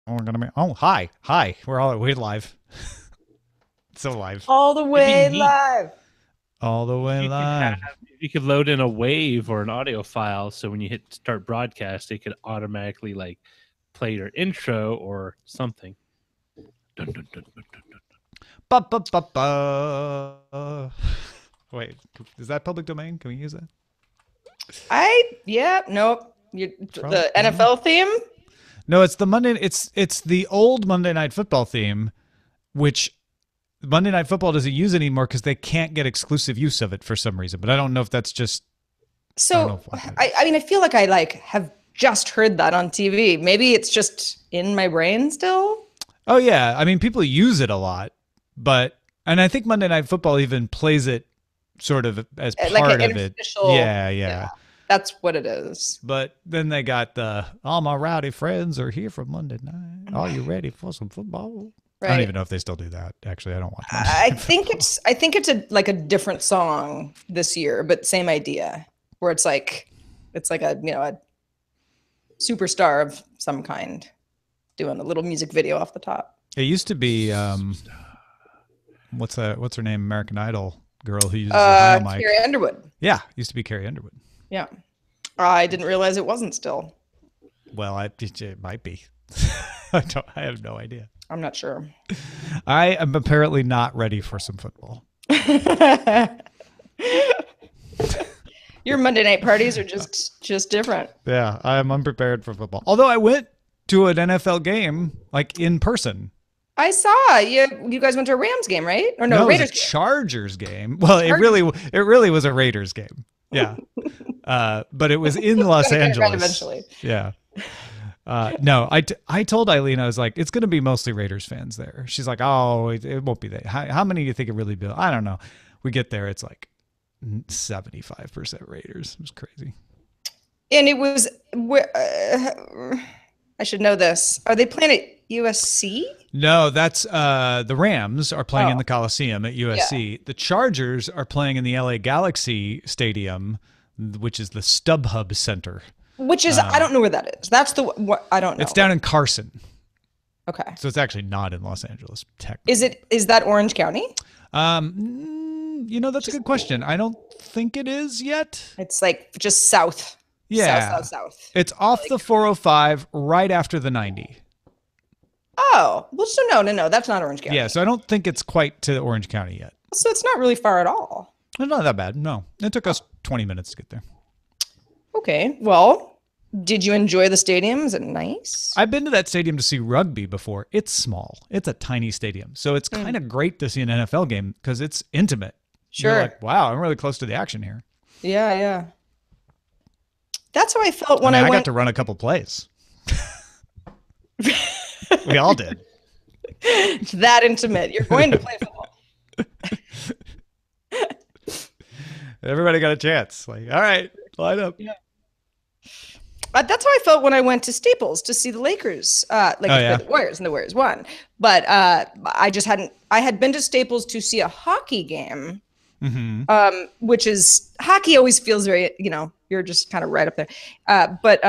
Oh, we're gonna be. Oh, hi. We're live. So live, All the It'd be way neat live. all the way live. if you could load in a wave or an audio file, so when you hit start broadcast, it could automatically like play your intro or something. Dun, dun, dun, dun, dun, dun. Ba, ba, ba, ba. Wait, is that public domain? Can we use that? Nope. Probably The NFL theme? No, it's the Monday. It's the old Monday Night Football theme, which Monday Night Football doesn't use anymore because they can't get exclusive use of it for some reason. But I don't know if that's just. So I mean, I feel like I have just heard that on TV. Maybe it's just in my brain still. Oh yeah, I mean people use it a lot, and I think Monday Night Football even plays it sort of as part Like an of it. interstitial. Yeah. That's what it is. But then they got all my rowdy friends are here for Monday night. Are you ready for some football? Right. I don't even know if they still do that. Actually, I don't watch Monday I Night think it's a different song this year, but same idea. Where it's like a a superstar of some kind doing a little music video off the top. It used to be what's her name? American Idol girl who uses a mic. Carrie Underwood. Yeah, used to be Carrie Underwood. Yeah. I didn't realize it wasn't still. Well, it might be. I have no idea. I'm not sure. I am apparently not ready for some football. Your Monday night parties are just different. Yeah, I am unprepared for football. Although I went to an NFL game like in person. I saw you guys went to a Rams game, right? Or no, Raiders it was a Chargers game. Well, it really was a Raiders game. Yeah. But it was in Los Angeles. Eventually. Yeah. No, I told Eileen, I was like, it's going to be mostly Raiders fans there. She's like, oh, it won't be that. How many do you think it really be? I don't know. We get there, it's like 75% Raiders. It was crazy. And it was, I should know this. Are they playing at USC? No, that's the Rams are playing in the Coliseum at USC. Yeah. The Chargers are playing in the LA Galaxy Stadium, which is the StubHub Center. Which is, I don't know where that is. That's I don't know. It's down in Carson. Okay. So it's actually not in Los Angeles, technically. Is that Orange County? That's a good question. I don't think it is yet. It's like just south. Yeah. South. It's off the 405 right after the 90. Oh, well, so no, that's not Orange County. Yeah, so I don't think it's quite to Orange County yet. So it's not really far at all. It's not that bad, no. It took us 20 minutes to get there. Okay, well, did you enjoy the stadium? Is it nice? I've been to that stadium to see rugby before. It's small. It's a tiny stadium. So it's kind of great to see an NFL game because it's intimate. Sure. You're like, wow, I'm really close to the action here. Yeah. That's how I felt when I went. I got to run a couple plays. We all did. It's that intimate. You're going to play football. Everybody got a chance. Like, all right, line up. Yeah. That's how I felt when I went to Staples to see the Lakers, the Warriors, and the Warriors won. But I had been to Staples to see a hockey game, which is, hockey always feels very, you're just kind of right up there. But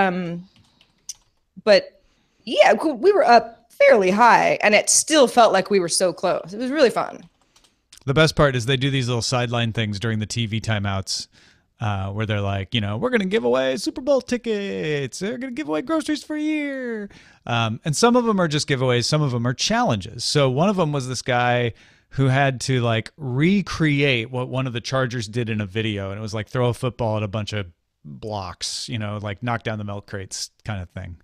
yeah, we were up fairly high, and it still felt like we were so close. It was really fun. The best part is they do these little sideline things during the TV timeouts where they're like, we're going to give away Super Bowl tickets. They're going to give away groceries for a year. And some of them are just giveaways. Some of them are challenges. So one of them was this guy who had to like recreate what one of the Chargers did in a video. And it was like throw a football at a bunch of blocks, like knock down the milk crates kind of thing.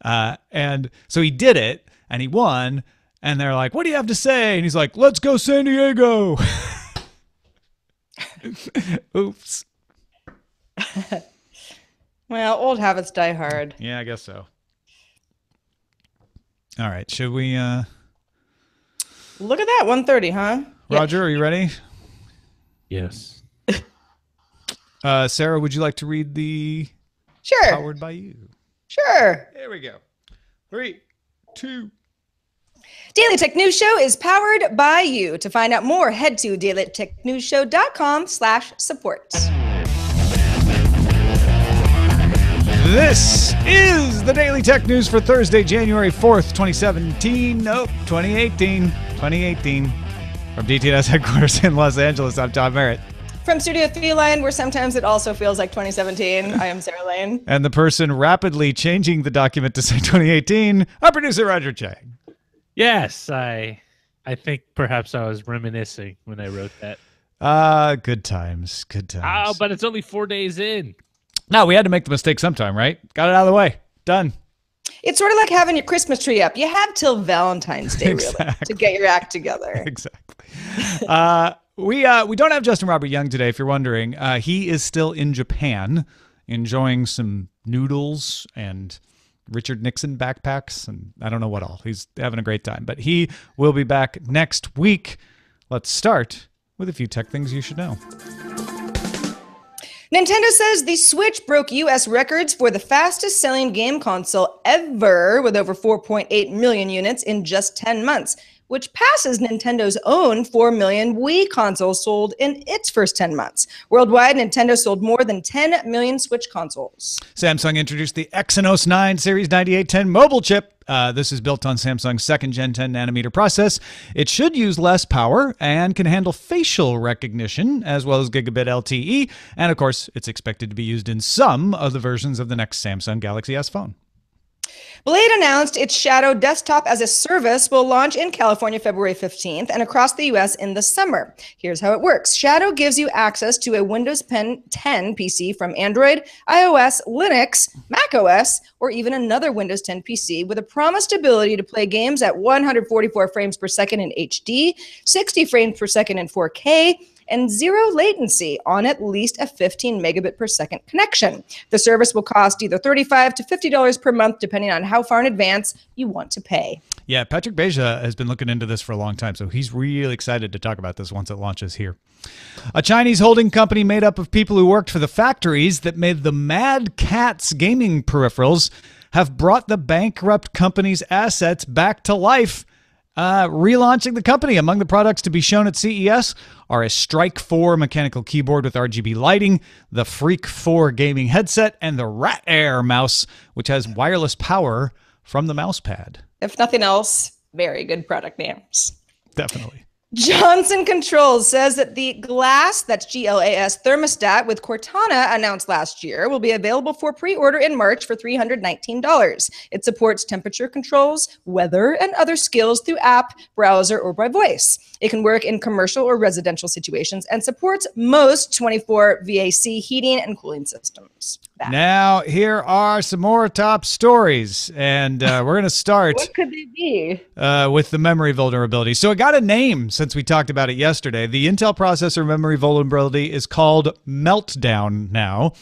And so he did it and he won. And they're like, what do you have to say? And he's like, let's go San Diego. Oops. Well, old habits die hard. Yeah, I guess so. Should we look at that, 1:30, huh? Roger, are you ready? Yes. Sarah, would you like to read the Sure. Powered by You? Sure. There we go. 3, 2. Daily Tech News Show is powered by you. To find out more, head to dailytechnewsshow.com/support. This is the Daily Tech News for Thursday, January 4th, 2017. Nope, 2018. 2018. From DTNS headquarters in Los Angeles, I'm Tom Merritt. From Studio Feline, where sometimes it also feels like 2017, I am Sarah Lane. And the person rapidly changing the document to say 2018, our producer, Roger Chang. Yes, I think perhaps I was reminiscing when I wrote that. Good times, good times. Oh, but it's only 4 days in. No, we had to make the mistake sometime, right? Got it out of the way. Done. It's sort of like having your Christmas tree up. You have till Valentine's Day, really, to get your act together. Exactly. We don't have Justin Robert Young today, if you're wondering. He is still in Japan, enjoying some noodles and Richard Nixon backpacks, and I don't know what all. He's having a great time. But he will be back next week. Let's start with a few tech things you should know. Nintendo says the Switch broke U.S. records for the fastest selling game console ever, with over 4.8 million units in just 10 months, which passes Nintendo's own 4 million Wii consoles sold in its first 10 months. Worldwide, Nintendo sold more than 10 million Switch consoles. Samsung introduced the Exynos 9 Series 9810 mobile chip. This is built on Samsung's second-gen 10-nanometer process. It should use less power and can handle facial recognition as well as gigabit LTE. And, of course, it's expected to be used in some of the versions of the next Samsung Galaxy S phone. Blade announced its Shadow desktop as a service will launch in California February 15th and across the US in the summer. Here's how it works. Shadow gives you access to a Windows 10 PC from Android, iOS, Linux, macOS, or even another Windows 10 PC with a promised ability to play games at 144 frames per second in HD, 60 frames per second in 4K, and zero latency on at least a 15 megabit per second connection. The service will cost either $35 to $50 per month, depending on how far in advance you want to pay. Yeah, Patrick Beja has been looking into this for a long time, so he's really excited to talk about this once it launches here. A Chinese holding company made up of people who worked for the factories that made the Mad Catz gaming peripherals have brought the bankrupt company's assets back to life. Relaunching the company. Among the products to be shown at CES are a Strike 4 mechanical keyboard with RGB lighting, the Freak 4 gaming headset, and the Rat Air mouse, which has wireless power from the mouse pad. If nothing else, very good product names. Definitely. Johnson Controls says that the Glass, that's GLAS thermostat with Cortana announced last year, will be available for pre-order in March for $319. It supports temperature controls, weather, and other skills through app, browser, or by voice. It can work in commercial or residential situations and supports most 24 VAC heating and cooling systems. Now, here are some more top stories, and we're going to start What could they be? With the memory vulnerability. So it got a name since we talked about it yesterday. The Intel processor memory vulnerability is called Meltdown now.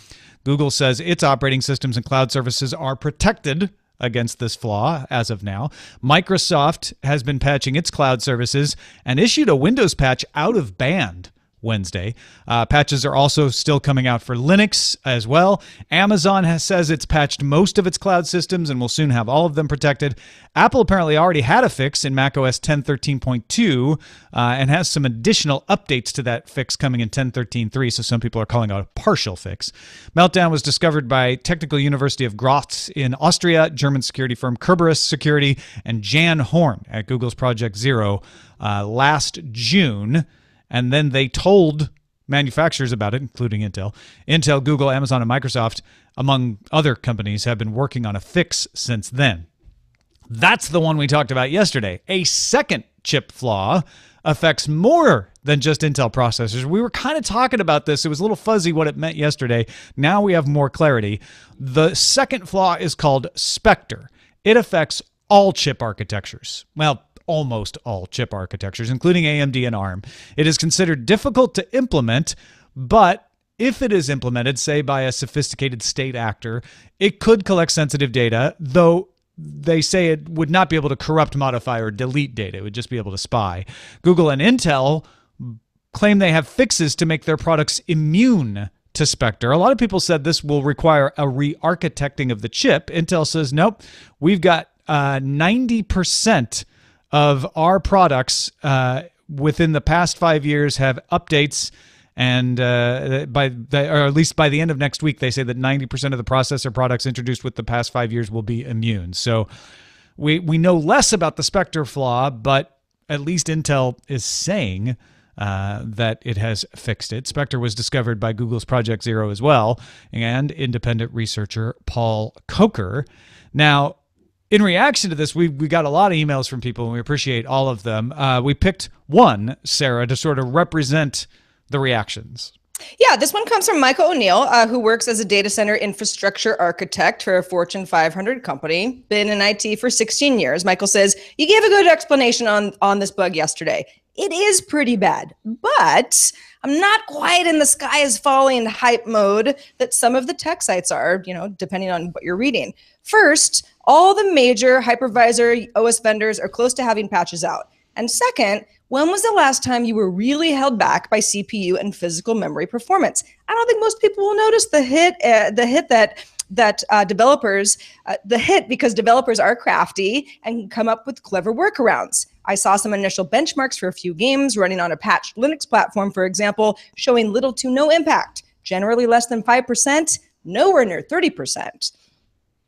Google says its operating systems and cloud services are protected against this flaw as of now. Microsoft has been patching its cloud services and issued a Windows patch out of band Wednesday. Patches are also still coming out for Linux as well. Amazon says it's patched most of its cloud systems and will soon have all of them protected. Apple apparently already had a fix in macOS 10.13.2 and has some additional updates to that fix coming in 10.13.3, so some people are calling it a partial fix. Meltdown was discovered by Technical University of Graz in Austria, German security firm Kerberos Security, and Jan Horn at Google's Project Zero last June. And then they told manufacturers about it, including Intel. Intel, Google, Amazon, and Microsoft, among other companies, have been working on a fix since then. That's the one we talked about yesterday. A second chip flaw affects more than just Intel processors. We were kind of talking about this. It was a little fuzzy what it meant yesterday. Now we have more clarity. The second flaw is called Spectre. It affects all chip architectures. Well, almost all chip architectures, including AMD and ARM. It is considered difficult to implement, but if it is implemented, say by a sophisticated state actor, it could collect sensitive data, though they say it would not be able to corrupt, modify, or delete data. It would just be able to spy. Google and Intel claim they have fixes to make their products immune to Spectre. A lot of people said this will require a re-architecting of the chip. Intel says, nope, we've got 90% of our products within the past 5 years have updates And or at least by the end of next week, they say that 90% of the processor products introduced with the past 5 years will be immune. So we know less about the Spectre flaw, but at least Intel is saying that it has fixed it. Spectre was discovered by Google's Project Zero as well, and independent researcher Paul Coker. Now, in reaction to this, we got a lot of emails from people, and we appreciate all of them. We picked one, Sarah, to sort of represent the reactions. Yeah, this one comes from Michael O'Neill, who works as a data center infrastructure architect for a Fortune 500 company, been in IT for 16 years. Michael says, you gave a good explanation on this bug yesterday. It is pretty bad, but I'm not quite in the sky is falling hype mode that some of the tech sites are, depending on what you're reading. First, all the major hypervisor OS vendors are close to having patches out. And second, when was the last time you were really held back by CPU and physical memory performance? I don't think most people will notice the hit because developers are crafty and can come up with clever workarounds. I saw some initial benchmarks for a few games running on a patched Linux platform, for example, showing little to no impact, generally less than 5%, nowhere near 30%.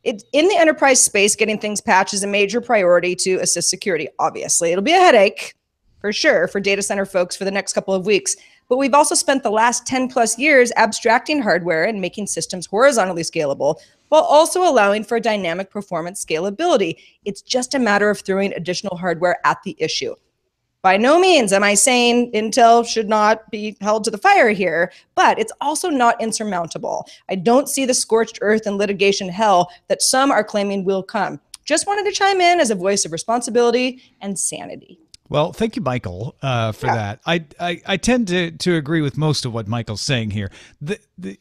In the enterprise space, getting things patched is a major priority to assist security. Obviously, it'll be a headache for sure for data center folks for the next couple of weeks. But we've also spent the last 10 plus years abstracting hardware and making systems horizontally scalable while also allowing for dynamic performance scalability. It's just a matter of throwing additional hardware at the issue. By no means am I saying Intel should not be held to the fire here, but it's also not insurmountable. I don't see the scorched earth and litigation hell that some are claiming will come. Just wanted to chime in as a voice of responsibility and sanity. Well, thank you, Michael, for that. I tend to agree with most of what Michael's saying here,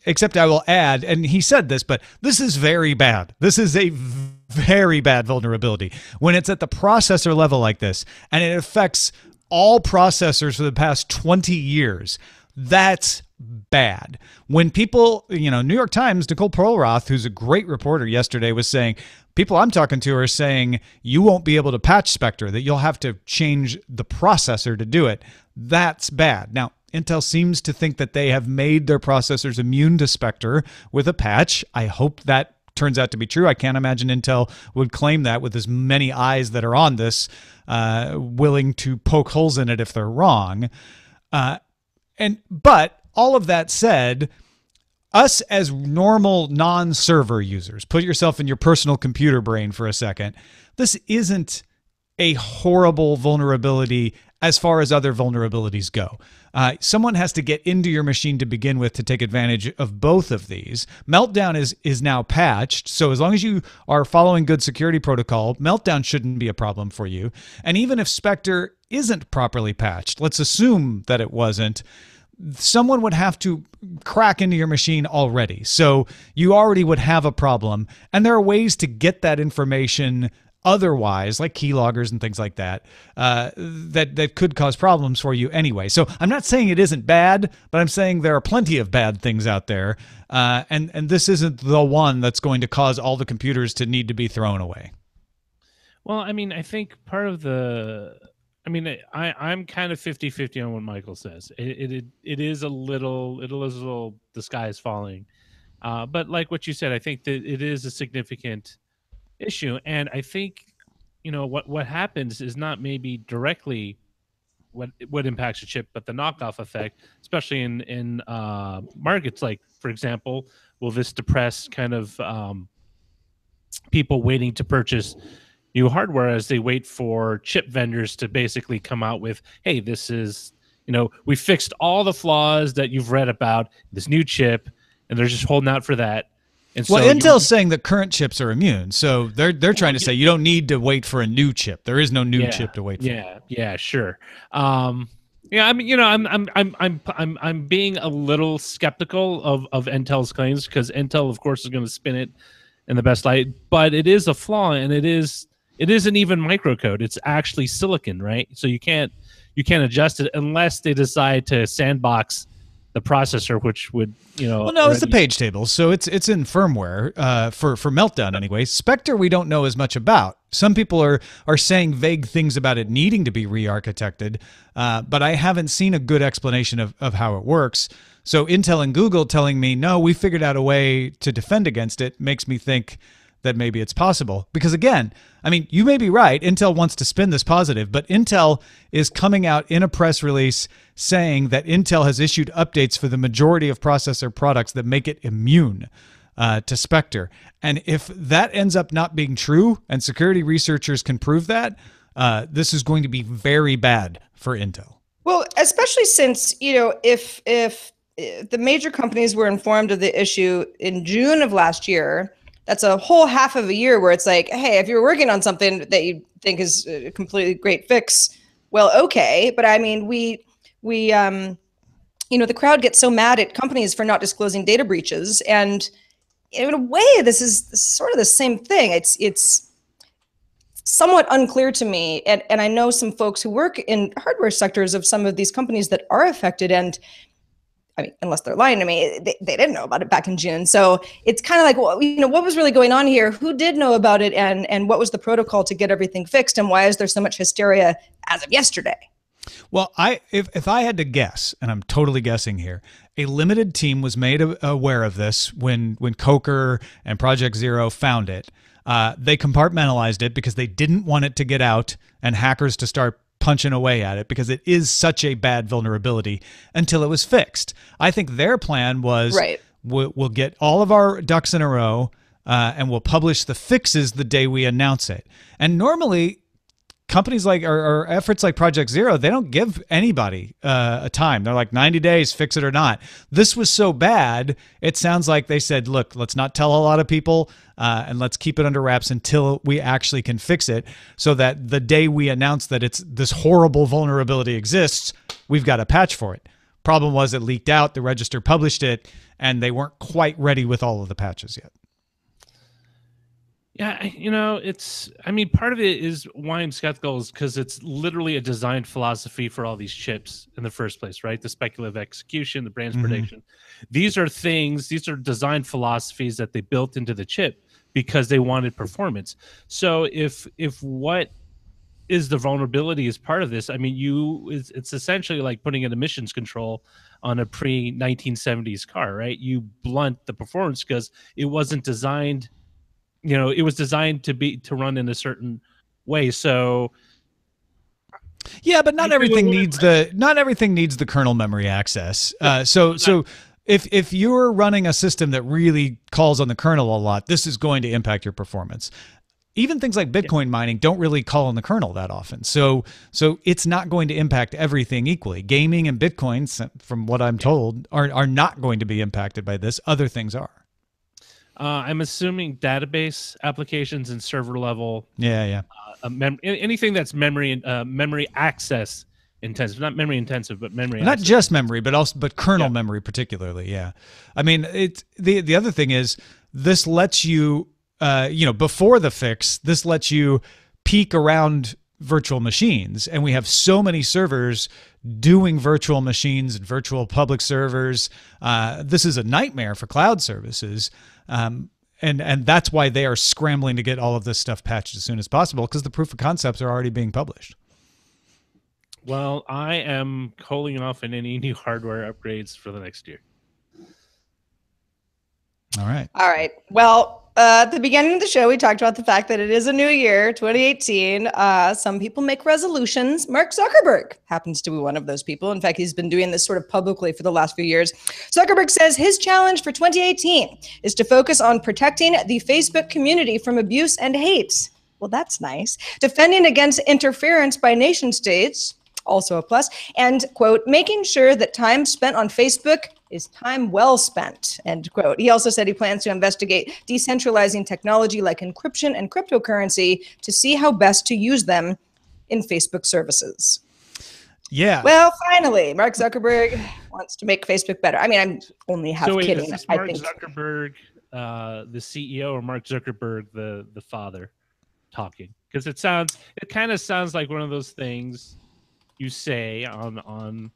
except I will add, and he said this, but this is very bad. This is a very bad vulnerability. When it's at the processor level like this, and it affects all processors for the past 20 years, that's bad. When people, New York Times, Nicole Perlroth, who's a great reporter yesterday, was saying, people I'm talking to are saying you won't be able to patch Spectre, that you'll have to change the processor to do it. That's bad. Now, Intel seems to think that they have made their processors immune to Spectre with a patch. I hope that turns out to be true. I can't imagine Intel would claim that with as many eyes that are on this, willing to poke holes in it if they're wrong. But all of that said, us as normal non-server users, put yourself in your personal computer brain for a second. This isn't a horrible vulnerability as far as other vulnerabilities go. Someone has to get into your machine to begin with to take advantage of both of these. Meltdown is now patched, so as long as you are following good security protocol, Meltdown shouldn't be a problem for you. And even if Spectre isn't properly patched, let's assume that it wasn't, someone would have to crack into your machine already. So you already would have a problem. And there are ways to get that information otherwise, like keyloggers and things like that, that could cause problems for you anyway. So I'm not saying it isn't bad, but I'm saying there are plenty of bad things out there. And this isn't the one that's going to cause all the computers to need to be thrown away. Well, I mean, I think part of the... I'm kind of 50-50 on what Michael says. It is a little the sky is falling. But like what you said, I think that it is a significant issue. And I think, what happens is not maybe directly what impacts a chip, but the knockoff effect, especially in markets like, for example, will this depress kind of people waiting to purchase new hardware as they wait for chip vendors to basically come out with, hey, this is, we fixed all the flaws that you've read about this new chip, and they're just holding out for that. And well, so Intel's saying that current chips are immune, so they're trying to say you don't need to wait for a new chip. There is no new chip to wait for. Yeah, sure. I'm being a little skeptical of Intel's claims because Intel, of course, is going to spin it in the best light, but it is a flaw, and it isn't even microcode. It's actually silicon, right? So you can't adjust it unless they decide to sandbox the processor, which would, Well, no, it's the page tables, so it's in firmware for Meltdown anyway. Spectre, we don't know as much about. Some people are saying vague things about it needing to be re-architected, but I haven't seen a good explanation of how it works. So Intel and Google telling me, no, we figured out a way to defend against it, makes me think that maybe it's possible. Because again, I mean, you may be right. Intel wants to spin this positive, but Intel is coming out in a press release saying that Intel has issued updates for the majority of processor products that make it immune to Spectre. And if that ends up not being true, and security researchers can prove that, this is going to be very bad for Intel. Well, especially since, if the major companies were informed of the issue in June of last year, that's a whole half of a year where it's like, hey, if you're working on something that you think is a completely great fix, well, okay. But I mean, the crowd gets so mad at companies for not disclosing data breaches. And in a way, this is sort of the same thing. It's somewhat unclear to me. And I know some folks who work in hardware sectors of some of these companies that are affected. And I mean, unless they're lying to me, they didn't know about it back in June. So it's kind of like, well, what was really going on here? Who did know about it? And what was the protocol to get everything fixed? And why is there so much hysteria as of yesterday? Well, if I had to guess, and I'm totally guessing here, a limited team was made aware of this when Coker and Project Zero found it. They compartmentalized it because they didn't want it to get out and hackers to start punching away at it, because it is such a bad vulnerability, until it was fixed. I think their plan was, right, we'll get all of our ducks in a row and we'll publish the fixes the day we announce it. And normally companies like or efforts like Project Zero, they don't give anybody a time. They're like 90 days, fix it or not. This was so bad, it sounds like they said, look, let's not tell a lot of people and let's keep it under wraps until we actually can fix it, so that the day we announce that it's this horrible vulnerability exists, we've got a patch for it. Problem was, it leaked out, the Register published it, and they weren't quite ready with all of the patches yet. Yeah, I mean, part of it is why I'm skeptical is because it's literally a design philosophy for all these chips in the first place, right? The speculative execution, the branch prediction. These are design philosophies that they built into the chip because they wanted performance. So if what is the vulnerability is part of this, I mean, it's essentially like putting an emissions control on a pre-1970s car, right? You blunt the performance because it wasn't designed. It was designed to run in a certain way. So yeah, but not everything needs the kernel memory access. So if you're running a system that really calls on the kernel a lot, this is going to impact your performance. Even things like Bitcoin mining don't really call on the kernel that often. So it's not going to impact everything equally. Gaming and Bitcoin, from what I'm told, are not going to be impacted by this. Other things are. I'm assuming database applications and server level. Yeah. Anything that's memory access intensive, not memory intensive, but memory. Not access. Just memory, but kernel memory particularly. Yeah, I mean, it's the other thing is this lets you, before the fix, this lets you peek around virtual machines, and we have so many servers doing virtual machines and virtual public servers. This is a nightmare for cloud services. And that's why they are scrambling to get all of this stuff patched as soon as possible, because the proof of concepts are already being published. Well, I am holding off on any new hardware upgrades for the next year. All right. Well, at the beginning of the show, we talked about the fact that it is a new year, 2018. Some people make resolutions. Mark Zuckerberg happens to be one of those people. In fact, he's been doing this sort of publicly for the last few years. Zuckerberg says his challenge for 2018 is to focus on protecting the Facebook community from abuse and hate. Well, that's nice. Defending against interference by nation states, also a plus, and, quote, making sure that time spent on Facebook is time well spent, end quote. He also said he plans to investigate decentralizing technology like encryption and cryptocurrency to see how best to use them in Facebook services. Yeah. Well, finally, Mark Zuckerberg wants to make Facebook better. I mean, I'm only half kidding. Is this Mark Zuckerberg, the CEO, or Mark Zuckerberg, the father, talking? Because it kind of sounds like one of those things you say on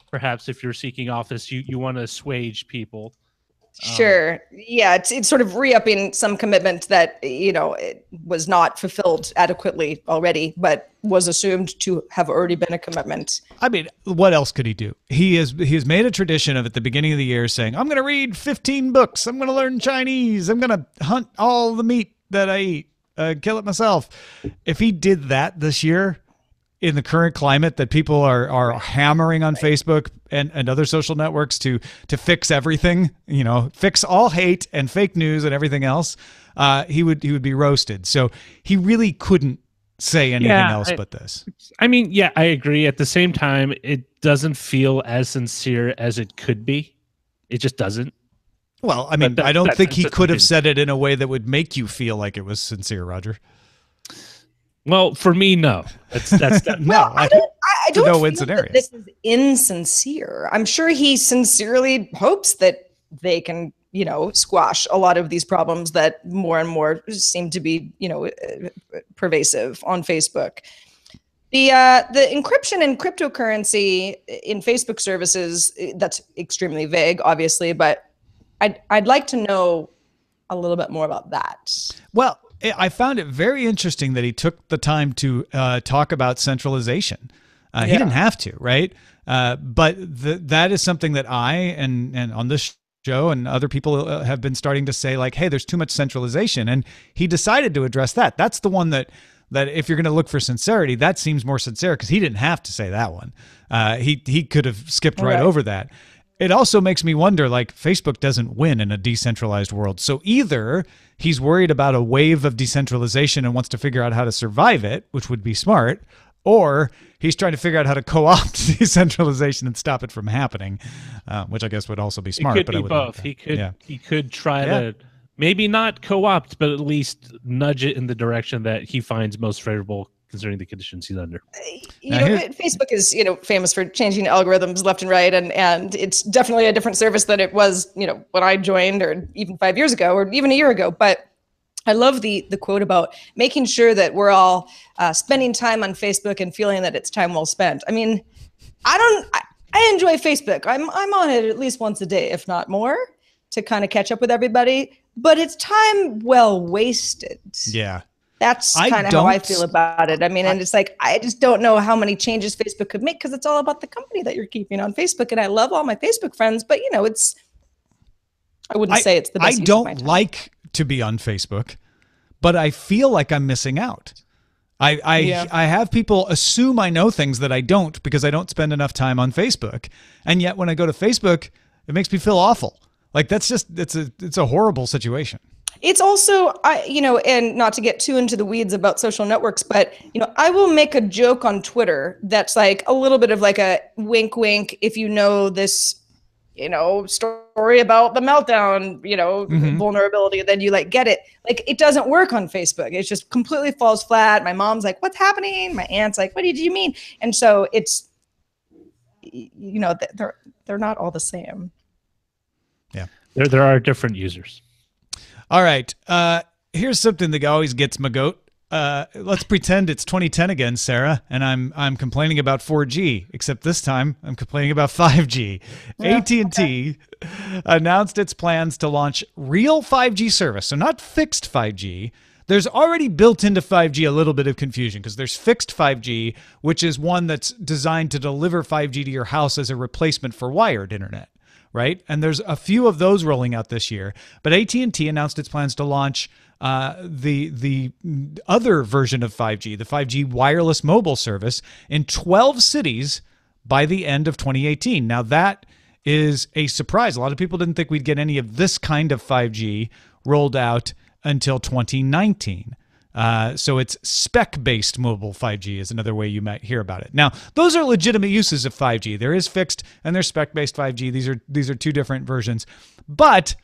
perhaps if you're seeking office, you want to assuage people. Sure. Yeah, it's sort of re-upping some commitment that, it was not fulfilled adequately already, but was assumed to have already been a commitment. I mean, what else could he do? He has made a tradition of at the beginning of the year saying, I'm going to read 15 books. I'm going to learn Chinese. I'm going to hunt all the meat that I eat, kill it myself. If he did that this year, in the current climate that people are hammering on Facebook and other social networks to fix everything, fix all hate and fake news and everything else, he would be roasted. So he really couldn't say anything else but this. I mean, yeah, I agree. At the same time, it doesn't feel as sincere as it could be. It just doesn't. Well, I mean, I don't think he could have said it in a way that would make you feel like it was sincere, Roger. Well, for me, no. That's well, I don't no feel win scenario. that this is insincere. I'm sure he sincerely hopes that they can, squash a lot of these problems that more and more seem to be, pervasive on Facebook. The encryption and cryptocurrency in Facebook services, that's extremely vague, obviously, but I'd like to know a little bit more about that. Well, I found it very interesting that he took the time to talk about centralization. He didn't have to, right? But that is something that I and on this show and other people have been starting to say, like, hey, there's too much centralization. And he decided to address that. That's the one that if you're going to look for sincerity, that seems more sincere because he didn't have to say that one. He could have skipped right over that. It also makes me wonder, like, Facebook doesn't win in a decentralized world. So either he's worried about a wave of decentralization and wants to figure out how to survive it, which would be smart, or he's trying to figure out how to co-opt decentralization and stop it from happening, which I guess would also be smart. It could be both. He could try to maybe not co-opt, but at least nudge it in the direction that he finds most favorable considering the conditions he's under. Facebook is, famous for changing algorithms left and right. And it's definitely a different service than it was, when I joined or even 5 years ago or even a year ago. But I love the quote about making sure that we're all spending time on Facebook and feeling that it's time well spent. I mean, I enjoy Facebook. I'm on it at least once a day, if not more, to kind of catch up with everybody. But it's time well wasted. Yeah. That's kind of how I feel about it. I mean, and it's like, I just don't know how many changes Facebook could make because it's all about the company that you're keeping on Facebook. And I love all my Facebook friends, but I wouldn't say it's the best. I don't like to be on Facebook, but I feel like I'm missing out. I have people assume I know things that I don't because I don't spend enough time on Facebook. And yet when I go to Facebook, it makes me feel awful. Like it's a horrible situation. It's also, and not to get too into the weeds about social networks, but, I will make a joke on Twitter that's like a little bit of like a wink, wink. If you know this, story about the Meltdown, vulnerability, then you get it. Like, it doesn't work on Facebook. It just completely falls flat. My mom's like, what's happening? My aunt's like, what did you mean? And so it's, they're not all the same. Yeah. There are different users. All right. Here's something that always gets my goat. Let's pretend it's 2010 again, Sarah, and I'm complaining about 4G, except this time I'm complaining about 5G. Yeah, AT&T announced its plans to launch real 5G service, so not fixed 5G. There's already built into 5G a little bit of confusion because there's fixed 5G, which is one that's designed to deliver 5G to your house as a replacement for wired internet. Right? And there's a few of those rolling out this year. But AT&T announced its plans to launch the other version of 5G, the 5G wireless mobile service, in 12 cities by the end of 2018. Now, that is a surprise. A lot of people didn't think we'd get any of this kind of 5G rolled out until 2019. So it's spec-based mobile 5G is another way you might hear about it. Now, those are legitimate uses of 5G. There is fixed and there's spec-based 5G. These are two different versions. But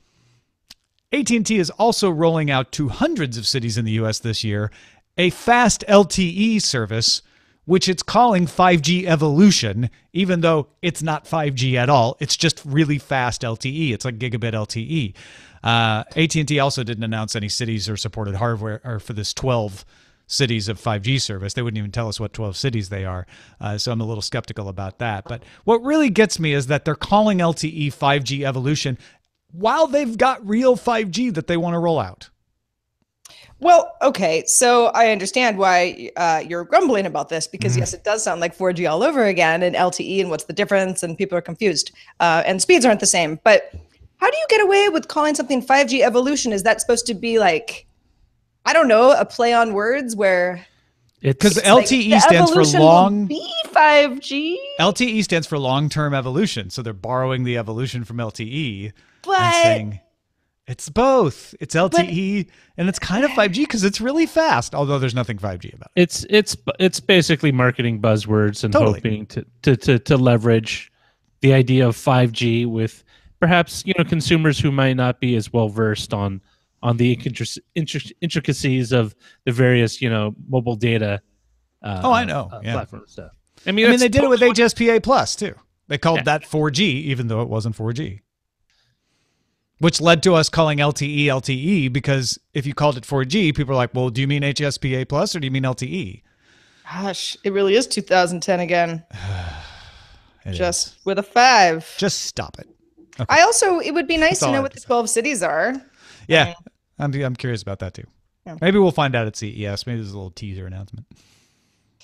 AT&T is also rolling out to hundreds of cities in the U.S. this year a fast LTE service, which it's calling 5G Evolution, even though it's not 5G at all. It's just really fast LTE. It's like gigabit LTE. AT&T also didn't announce any cities or supported hardware or for this 12 cities of 5G service. They wouldn't even tell us what 12 cities they are. So I'm a little skeptical about that. But what really gets me is that they're calling LTE 5G evolution while they've got real 5G that they want to roll out. Well, okay, so I understand why you're grumbling about this, because yes, it does sound like 4G all over again, and LTE, and what's the difference, and people are confused, and speeds aren't the same. But how do you get away with calling something 5G evolution? Is that supposed to be like, I don't know, a play on words where? Because LTE like stands for long. Be 5G. LTE stands for long-term evolution, so they're borrowing the evolution from LTE but and saying it's both. It's LTE and it's kind of 5G because it's really fast, although there's nothing 5G about it. It's basically marketing buzzwords and hoping to leverage the idea of 5G with perhaps consumers who might not be as well versed on the intricacies of the various mobile data. I know, platform stuff. I mean they did it with HSPA Plus too. They called that 4G, even though it wasn't 4G. Which led to us calling LTE LTE, because if you called it 4G, people are like, well, do you mean HSPA Plus or do you mean LTE? Gosh, it really is 2010 again. Just with a 5. Just stop it. Okay. It would be nice to know what the 12 cities are. Yeah, I'm curious about that too. Yeah. Maybe we'll find out at CES. Maybe there's a little teaser announcement.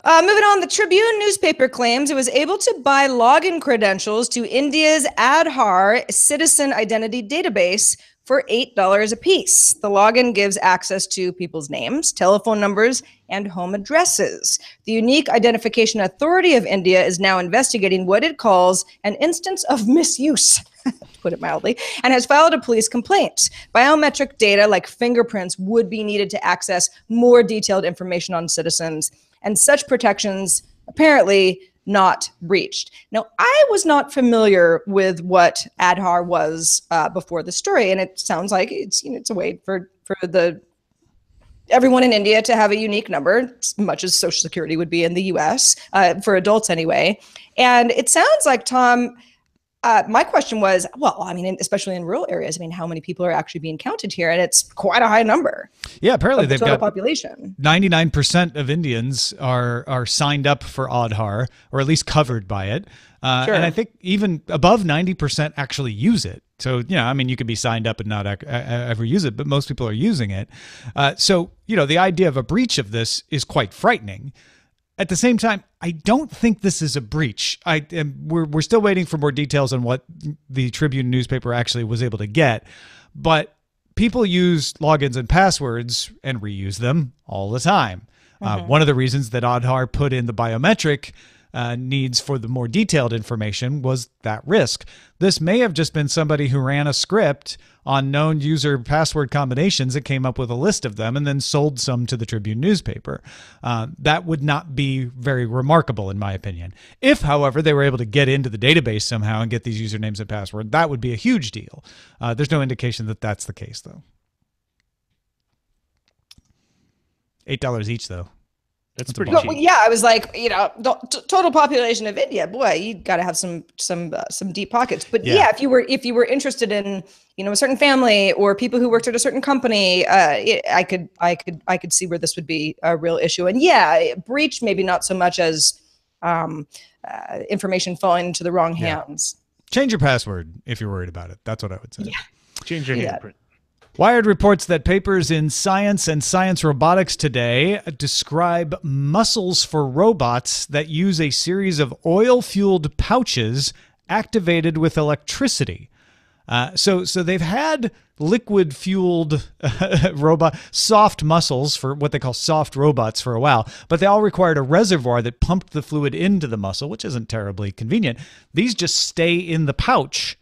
Moving on, the Tribune newspaper claims it was able to buy login credentials to India's Adhaar citizen identity database for $8 a piece. The login gives access to people's names, telephone numbers, and home addresses. The Unique Identification Authority of India is now investigating what it calls an instance of misuse, to put it mildly, and has filed a police complaint. Biometric data like fingerprints would be needed to access more detailed information on citizens, and such protections apparently not breached. Now, I was not familiar with what Adhaar was before the story, and it sounds like it's a way for everyone in India to have a unique number, as much as Social Security would be in the U.S. For adults anyway. And it sounds like, Tom, my question was, well, I mean, especially in rural areas, I mean, how many people are actually being counted here? And it's quite a high number. Yeah, apparently they've got population. 99% of Indians are signed up for Adhaar, or at least covered by it. Sure. And I think even above 90% actually use it. So, I mean, you could be signed up and not ever use it, but most people are using it. So, the idea of a breach of this is quite frightening. At the same time, I don't think this is a breach. We're still waiting for more details on what the Tribune newspaper actually was able to get, but people use logins and passwords and reuse them all the time. One of the reasons that Adhaar put in the biometric needs for the more detailed information was that risk. This may have just been somebody who ran a script on known user password combinations and came up with a list of them and then sold some to the Tribune newspaper. That would not be very remarkable, in my opinion. If, however, they were able to get into the database somehow and get these usernames and passwords, that would be a huge deal. There's no indication that that's the case, though. $8 each, though. That's pretty cheap. Well, yeah, I was like, the total population of India, boy, you got to have some deep pockets. But yeah, if you were interested in, a certain family or people who worked at a certain company, I could see where this would be a real issue. And yeah, breach maybe not so much as information falling into the wrong hands. Change your password if you're worried about it. That's what I would say. Yeah. Change your handprint. Wired reports that papers in Science and Science Robotics today describe muscles for robots that use a series of oil-fueled pouches activated with electricity. So they've had liquid-fueled soft muscles for what they call soft robots for a while, but they all required a reservoir that pumped the fluid into the muscle, which isn't terribly convenient. These just stay in the pouch.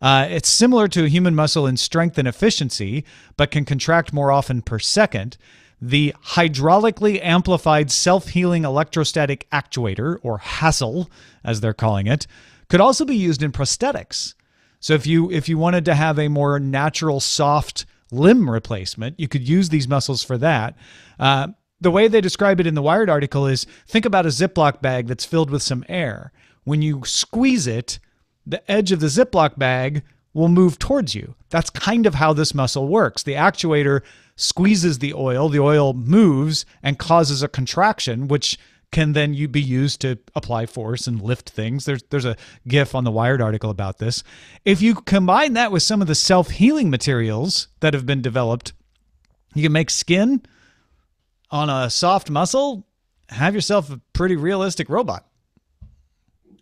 It's similar to a human muscle in strength and efficiency, but can contract more often per second. The hydraulically amplified self-healing electrostatic actuator, or HASL, as they're calling it, could also be used in prosthetics. So if you wanted to have a more natural, soft limb replacement, you could use these muscles for that. The way they describe it in the Wired article is, think about a Ziploc bag that's filled with some air. When you squeeze it, the edge of the Ziploc bag will move towards you. That's kind of how this muscle works. The actuator squeezes the oil moves and causes a contraction, which can then be used to apply force and lift things. There's a GIF on the Wired article about this. If you combine that with some of the self-healing materials that have been developed, you can make skin on a soft muscle, have yourself a pretty realistic robot.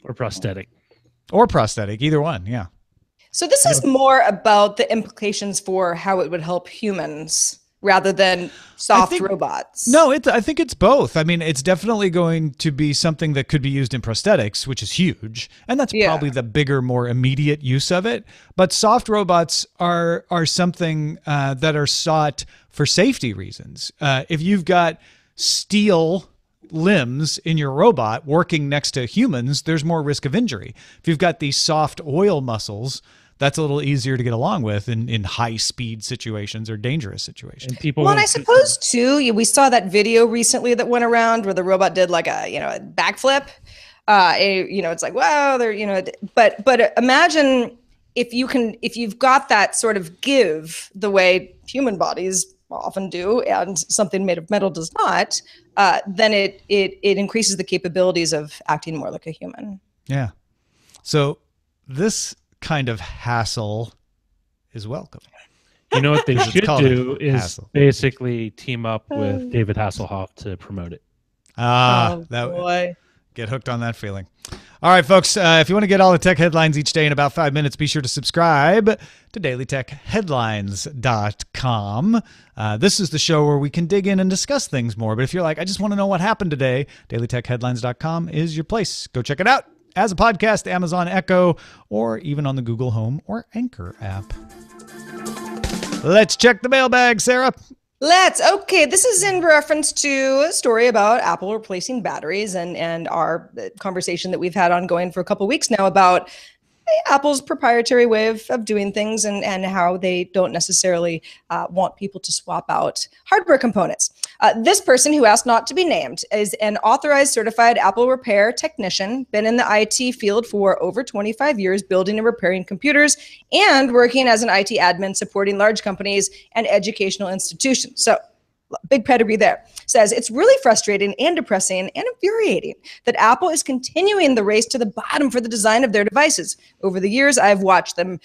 Or prosthetic. Or prosthetic, either one, yeah. So this is more about the implications for how it would help humans rather than soft robots. No, I think it's both. I mean, it's definitely going to be something that could be used in prosthetics, which is huge. And that's probably the bigger, more immediate use of it. But soft robots are something that are sought for safety reasons. If you've got steel limbs in your robot working next to humans, there's more risk of injury. If you've got these soft oil muscles, that's a little easier to get along with in high-speed situations or dangerous situations. And people and I suppose, too, we saw that video recently that went around where the robot did like a backflip. It's like, wow, but imagine if you've got that sort of give the way human bodies often do, and something made of metal does not, then it increases the capabilities of acting more like a human. Yeah. So this kind of hassle is welcome. You know what they should do is hassle. Basically team up with David Hasselhoff to promote it. Boy. Get hooked on that feeling. All right, folks, if you want to get all the tech headlines each day in about 5 minutes, be sure to subscribe to dailytechheadlines.com. This is the show where we can dig in and discuss things more. But if you're like, I just want to know what happened today, dailytechheadlines.com is your place. Go check it out as a podcast, Amazon Echo, or even on the Google Home or Anchor app. Let's check the mailbag, Sarah. Okay, this is in reference to a story about Apple replacing batteries and our conversation that we've had ongoing for a couple of weeks now about Apple's proprietary way of doing things and how they don't necessarily want people to swap out hardware components. This person, who asked not to be named, is an authorized certified Apple repair technician, been in the IT field for over 25 years, building and repairing computers and working as an IT admin supporting large companies and educational institutions. So big pedigree there. Says it's really frustrating and depressing and infuriating that Apple is continuing the race to the bottom for the design of their devices. Over the years, I've watched them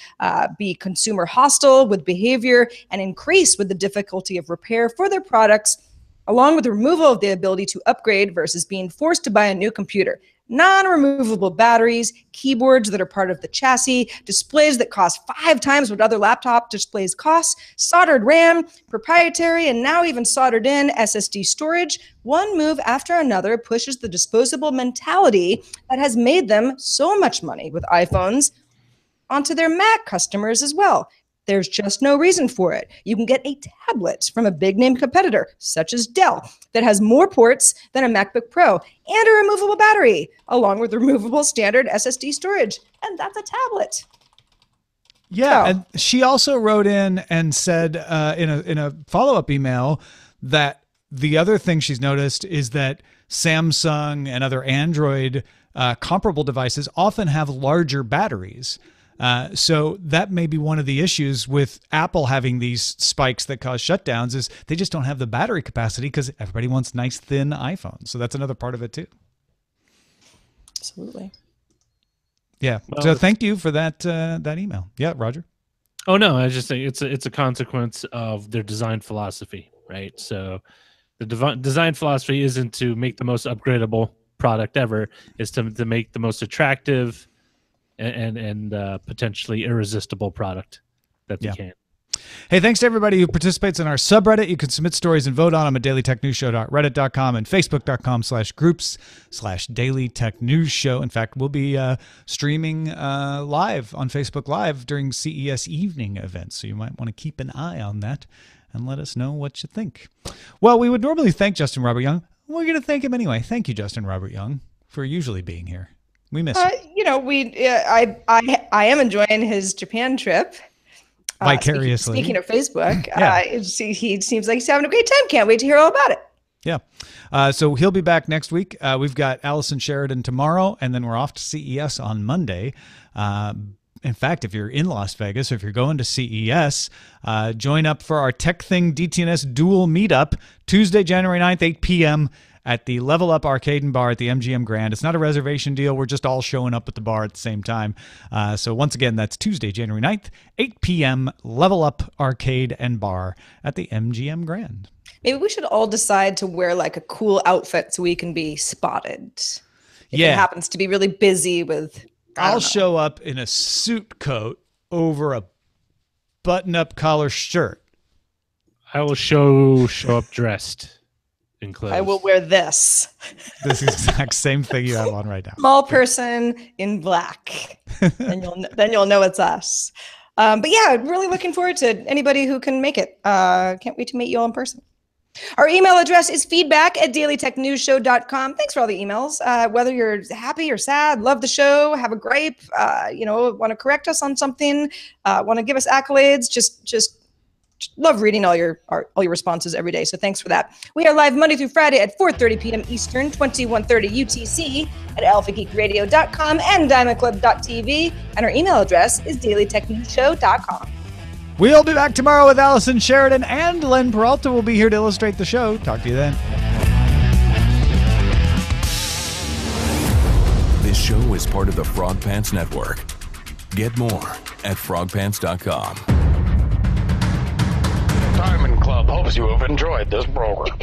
be consumer hostile with behavior and increase with the difficulty of repair for their products, along with the removal of the ability to upgrade versus being forced to buy a new computer. Non-removable batteries, keyboards that are part of the chassis, displays that cost 5 times what other laptop displays cost, soldered RAM, proprietary, and now even soldered in SSD storage. One move after another pushes the disposable mentality that has made them so much money with iPhones onto their Mac customers as well. There's just no reason for it. You can get a tablet from a big name competitor, such as Dell, that has more ports than a MacBook Pro and a removable battery, along with removable standard SSD storage. And that's a tablet. Yeah, and she also wrote in and said in a follow-up email that the other thing she's noticed is that Samsung and other Android comparable devices often have larger batteries. So that may be one of the issues with Apple having these spikes that cause shutdowns, is they just don't have the battery capacity because everybody wants nice thin iPhones. So that's another part of it too. Absolutely. Yeah. Well, so thank you for that email. Yeah, Roger. Oh no, I just think it's a consequence of their design philosophy, right? So the design philosophy isn't to make the most upgradable product ever; it's to make the most attractive and potentially irresistible product that they can. Hey, thanks to everybody who participates in our subreddit. You can submit stories and vote on them at dailytechnewsshow.reddit.com and facebook.com/groups/dailytechnewsshow. In fact, we'll be streaming live on Facebook Live during CES evening events, so you might want to keep an eye on that and let us know what you think. Well, we would normally thank Justin Robert Young. We're going to thank him anyway. Thank you, Justin Robert Young, for usually being here. We miss you. I am enjoying his Japan trip. Vicariously. Speaking of Facebook, he seems like he's having a great time. Can't wait to hear all about it. Yeah. So he'll be back next week. We've got Allison Sheridan tomorrow, and then we're off to CES on Monday. In fact, if you're in Las Vegas or if you're going to CES, join up for our Tech Thing DTNS dual meetup Tuesday, January 9th, 8 p.m. at the Level Up Arcade and Bar at the MGM Grand. It's not a reservation deal. We're just all showing up at the bar at the same time. So once again, that's Tuesday, January 9th, 8 p.m. Level Up Arcade and Bar at the MGM Grand. Maybe we should all decide to wear like a cool outfit so we can be spotted. If it happens to be really busy with... I'll show up in a suit coat over a button-up collar shirt. I will show up dressed in clothes. I will wear this. This exact same thing you have on right now. Small person in black. And then you'll know it's us. But yeah, really looking forward to anybody who can make it. Can't wait to meet you all in person. Our email address is feedback@dailytechnewsshow.com. Thanks for all the emails. Whether you're happy or sad, love the show, have a gripe, want to correct us on something, want to give us accolades, just love reading all your responses every day. So thanks for that. We are live Monday through Friday at 4:30 p.m. Eastern, 21:30 UTC at alphageekradio.com and diamondclub.tv. And our email address is dailytechnewsshow.com. We'll be back tomorrow with Allison Sheridan, and Len Peralta will be here to illustrate the show. Talk to you then. This show is part of the Frog Pants Network. Get more at frogpants.com. Diamond Club hopes you have enjoyed this program.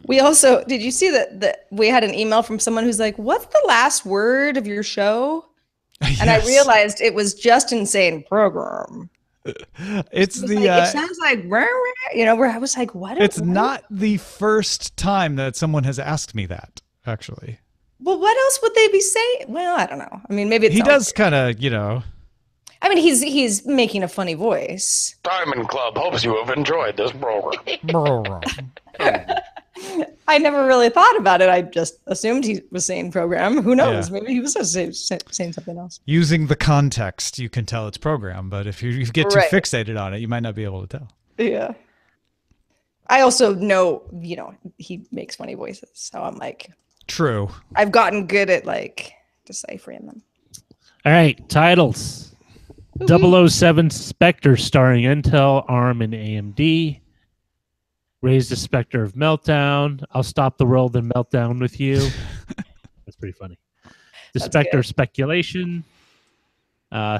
We also, did you see that we had an email from someone who's like, what's the last word of your show? Yes. And I realized it was just insane program. It sounds like, where I was like, what? It's not the first time that someone has asked me that, actually. Well, what else would they be saying? Well, I don't know. I mean, maybe it's he does kind of, I mean, he's making a funny voice. Diamond Club hopes you have enjoyed this program. I never really thought about it. I just assumed he was saying program. Who knows? Yeah. Maybe he was saying something else. Using the context, you can tell it's program. But if you get too fixated on it, you might not be able to tell. Yeah. I also know, he makes funny voices. So I'm like... True. I've gotten good at, deciphering them. All right. Titles. 007 Spectre starring Intel, ARM, and AMD. Raise the Spectre of Meltdown. I'll stop the world and Meltdown with you. That's pretty funny. The Spectre Speculation.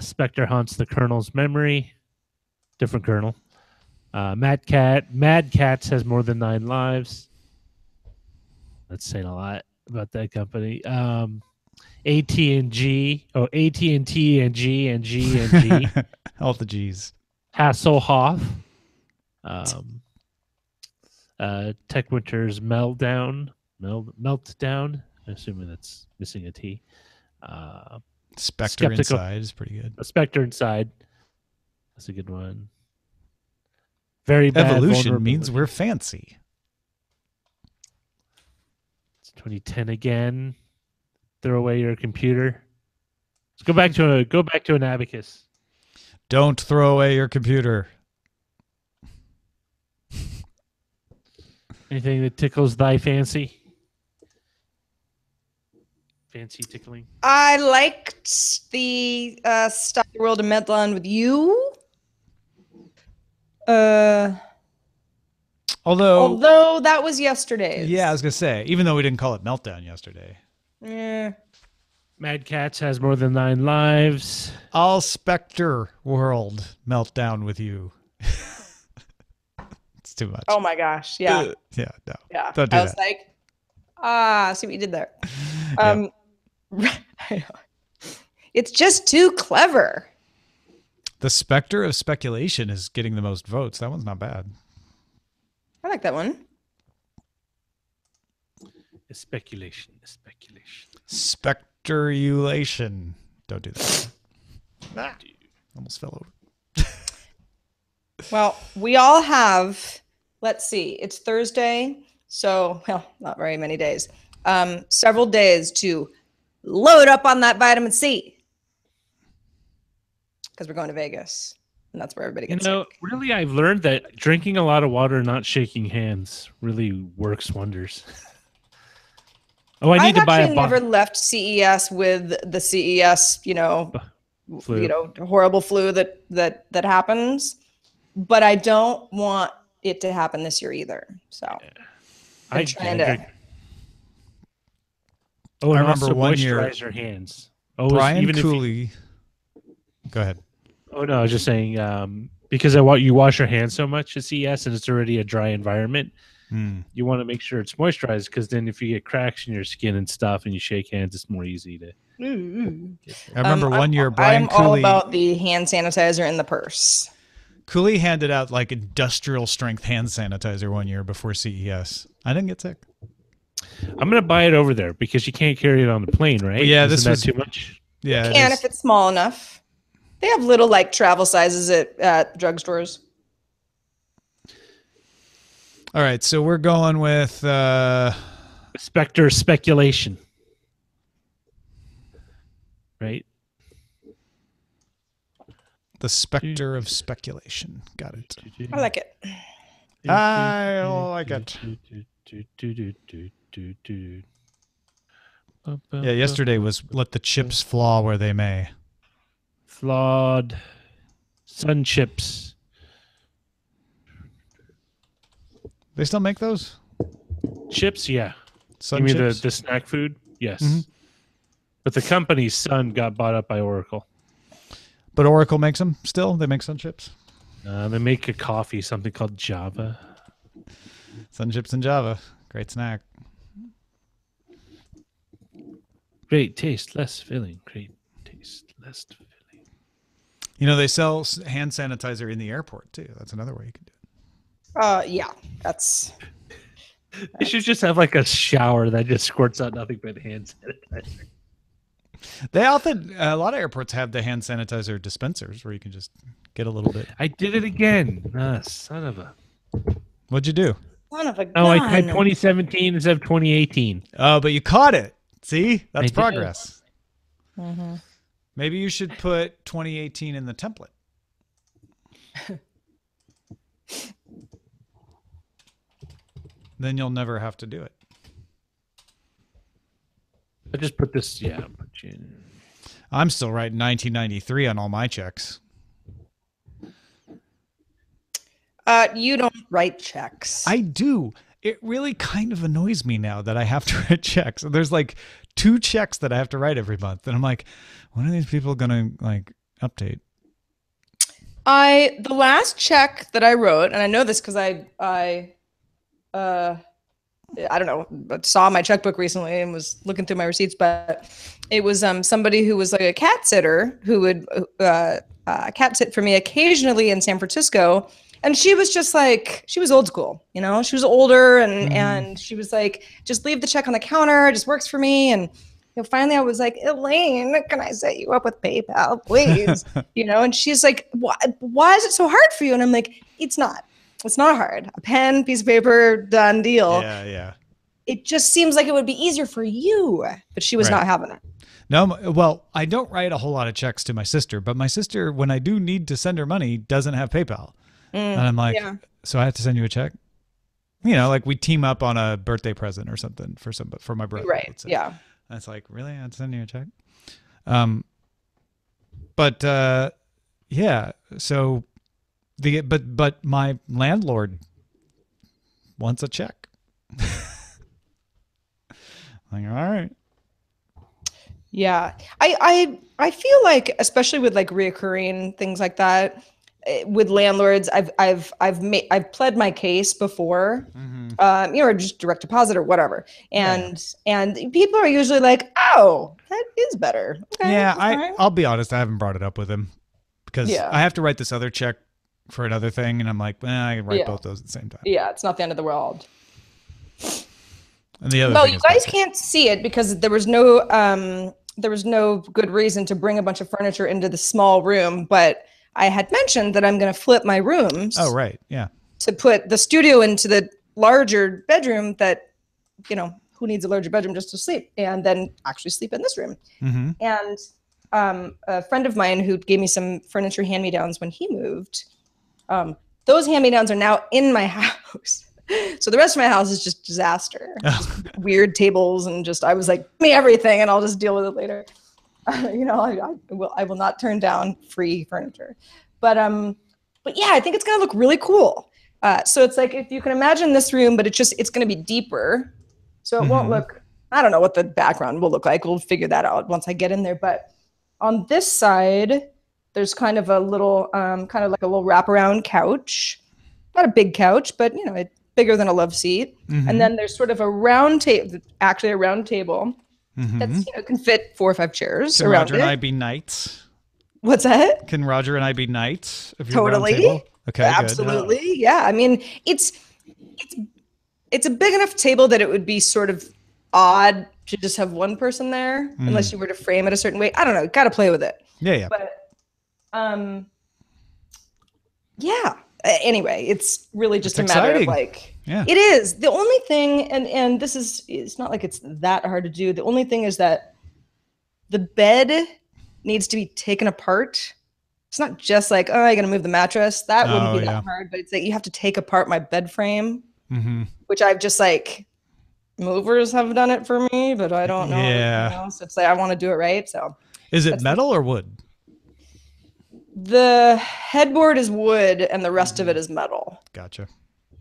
Spectre haunts the Colonel's memory. Different Colonel. Mad Cats has more than 9 lives. That's saying a lot about that company. AT&G. Oh, AT&T and G and G and G. All the G's. Hasselhoff. Tech Winter's Meltdown. Meltdown. I'm assuming that's missing a T. Spectre Inside is pretty good. A Spectre Inside. That's a good one. Very bad. Evolution means we're fancy. It's 2010 again. Throw away your computer. Let's go back to an abacus. Don't throw away your computer. Anything that tickles thy fancy? Fancy tickling? I liked the Stop the World of Meltdown with you. Although that was yesterday. Yeah, I was going to say, even though we didn't call it Meltdown yesterday. Yeah. Mad Cats has more than 9 lives. I'll Spectre World Meltdown with you. It's too much. Oh my gosh. Yeah. Yeah, no. Yeah. Don't do I that. was like, see what you did there. It's just too clever. The Spectre of Speculation is getting the most votes. That one's not bad. I like that one. Speculation. Spectreulation. Don't do that. Almost fell over. Well, we all have, let's see, it's Thursday. So, not very many days. Several days to load up on that vitamin C. Because we're going to Vegas. And that's where everybody gets sick. Really, I've learned that drinking a lot of water and not shaking hands really works wonders. Oh, I need to buy a I've actually never left CES with the CES, flu. Horrible flu that happens. But I don't want it to happen this year either. So I'm trying to. Oh, and I remember also one year, moisturize your hands. Oh, Brian even Cooley. Go ahead. Oh no, I was just saying because you wash your hands so much at CES and it's already a dry environment. You want to make sure it's moisturized because then if you get cracks in your skin and stuff and you shake hands, it's more easy to. I remember one year, Brian I'm Cooley. all about the hand sanitizer in the purse. Cooley handed out like industrial strength hand sanitizer one year before CES. I didn't get sick. I'm gonna buy it over there because you can't carry it on the plane, right? Well, yeah, Isn't this that was too much. Yeah, You can if it's small enough. They have little like travel sizes at drugstores. All right, so we're going with Spectre speculation, right? the Spectre of speculation. Got it. I like it. I like it. Yeah, yesterday was let the chips flaw where they may. Flawed sun chips. They still make those? Chips, yeah. Sun you mean chips? the snack food? Yes. Mhm. But the company's Sun got bought up by Oracle. But Oracle makes them still? They make sun chips? They make a coffee, something called Java. Sun chips and Java. Great snack. Great taste, less filling. Great taste, less filling. You know, they sell hand sanitizer in the airport, too. That's another way you can do it. Yeah, that's. They should just have like a shower that just squirts out nothing but hand sanitizer. They often, a lot of airports have the hand sanitizer dispensers where you can just get a little bit. I did it again. Son of a. What'd you do? Son of a gun. Oh, I typed 2017 instead of 2018. Oh, but you caught it. See? That's I did. progress. Mm-hmm. Maybe you should put 2018 in the template. Then you'll never have to do it. I just put this, yeah. Put you in. I'm still writing 1993 on all my checks. You don't write checks. I do. It really kind of annoys me now that I have to write checks. There's like 2 checks that I have to write every month. And I'm like, when are these people going to like update? The last check that I wrote, and I know this because I don't know, but saw my checkbook recently and was looking through my receipts, but it was somebody who was like a cat sitter who would cat sit for me occasionally in San Francisco. And she was just like, she was old school, you know, she was older and she was like, just leave the check on the counter. It just works for me. And finally I was like, Elaine, can I set you up with PayPal, please? And she's like, why is it so hard for you? And I'm like, it's not hard. A pen, piece of paper, done deal. Yeah. It just seems like it would be easier for you, but she was not having it. No, well, I don't write a whole lot of checks to my sister, but my sister, when I do need to send her money, doesn't have PayPal. And I'm like, so I have to send you a check? Like we team up on a birthday present or something for my brother. Right. Yeah. And it's like, really? I have to send you a check? But yeah. So but my landlord wants a check. Like, all right. Yeah. I feel like, especially with like reoccurring things like that, with landlords, I've pled my case before, or just direct deposit or whatever, and people are usually like, "Oh, that is better." Okay, yeah, I'll be honest, I haven't brought it up with him because I have to write this other check for another thing, and I'm like, I can write both those at the same time. Yeah, it's not the end of the world. And the other, well, you guys can't see it because there was no good reason to bring a bunch of furniture into the small room, but I had mentioned that I'm going to flip my rooms. Oh, right. Yeah. To put the studio into the larger bedroom that, who needs a larger bedroom just to sleep and then actually sleep in this room. Mm-hmm. And a friend of mine who gave me some furniture hand-me-downs when he moved, those hand-me-downs are now in my house. So the rest of my house is just disaster. Just weird tables and I was like, give me everything and I'll just deal with it later. I will not turn down free furniture. But yeah, I think it's gonna look really cool. So it's like, if you can imagine this room, but it's gonna be deeper. So it won't look, I don't know what the background will look like. We'll figure that out once I get in there. But on this side, there's kind of a little, kind of like a little wraparound couch. Not a big couch, but it's bigger than a love seat. And then there's sort of a round table, actually a round table that's can fit 4 or 5 chairs Can around Roger it. and I be knights? What's that? Can Roger and I be knights of your Totally. round table? Okay, Absolutely. good. Yeah. I mean, it's a big enough table that it would be sort of odd to just have one person there, unless you were to frame it a certain way. I don't know. Got to play with it. Yeah. But yeah. Anyway, it's really just a matter of like, it is. The only thing, and this is, it's not like it's that hard to do. The only thing is that the bed needs to be taken apart. It's not just like, oh, I'm going to move the mattress. That wouldn't be that hard, but it's like you have to take apart my bed frame, which I've just like, movers have done it for me, but I don't know. Yeah. So it's like, I want to do it right. So is it metal or wood? The headboard is wood and the rest of it is metal. Gotcha.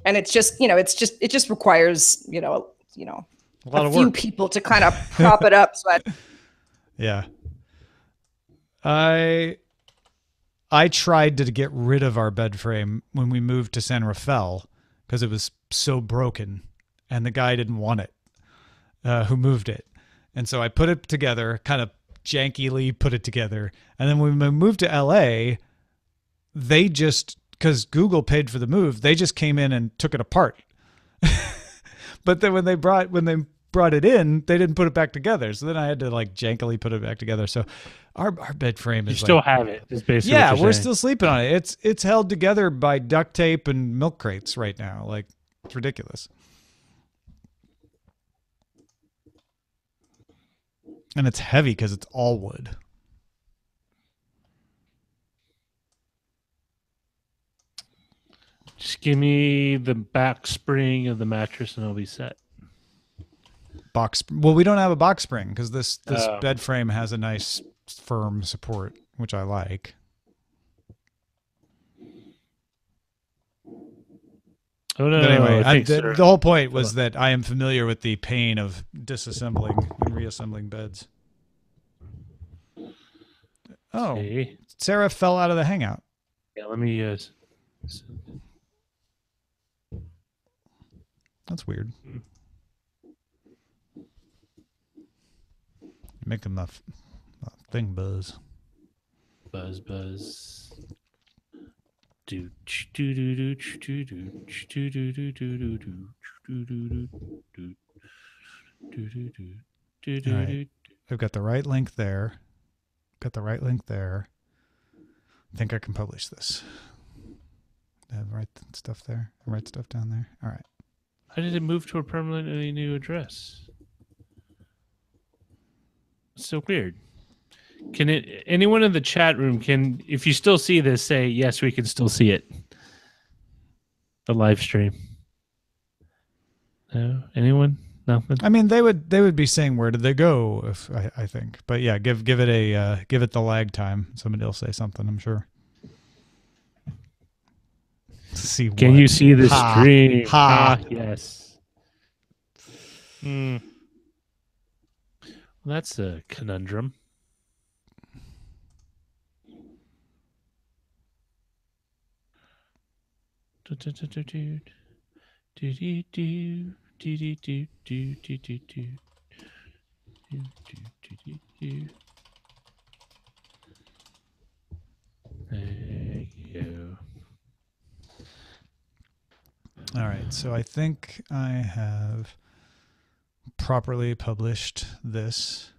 And it's just, it just requires, a few people to kind of prop it up. So yeah. I tried to get rid of our bed frame when we moved to San Rafael because it was so broken and the guy didn't want it, who moved it. And so I put it together, kind of jankily put it together. And then when we moved to LA, they just, because Google paid for the move, they just came in and took it apart. But then when they brought it in, they didn't put it back together. So then I had to like jankily put it back together. So our bed frame is you still have it. Is basically yeah, we're still sleeping on it. It's held together by duct tape and milk crates right now. Like, it's ridiculous. And it's heavy because it's all wood. Just give me the back spring of the mattress and I'll be set. Well, we don't have a box spring because this bed frame has a nice firm support, which I like. Oh no! But anyway, the whole point was that I am familiar with the pain of disassembling and reassembling beds. Oh, see? Sarah fell out of the Hangout. Yeah, let me. That's weird. Make them the thing buzz. Buzz. Do do do do do do do do do do do do. Right. I've got the right link there. I think I can publish this. I have the right stuff there. The right stuff down there. All right. How did it move to a permanently new address? It's so weird. Can anyone in the chat room if you still see this, say yes, we can still see it. The live stream. No, anyone? Nothing. I mean, they would be saying where did they go? If I think, but yeah, give it the lag time. Somebody will say something, I'm sure. See, can you see the stream? Yes. Well, that's a conundrum. There you go. All right, so I think I have properly published this.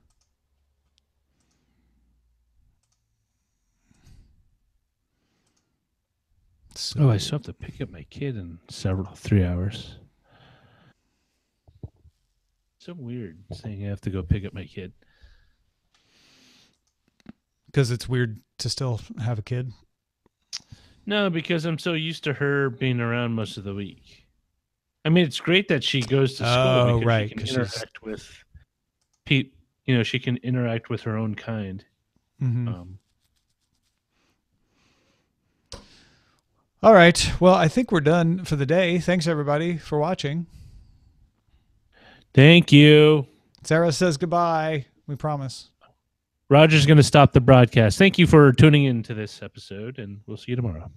So, I still have to pick up my kid in 3 hours. So weird saying I have to go pick up my kid. Because it's weird to still have a kid? No, because I'm so used to her being around most of the week. I mean, it's great that she goes to school Oh, because right, she can 'cause interact with people. You know, she can interact with her own kind. Mhm. All right. Well, I think we're done for the day. Thanks, everybody, for watching. Thank you. Sarah says goodbye. We promise. Roger's going to stop the broadcast. Thank you for tuning in to this episode, and we'll see you tomorrow.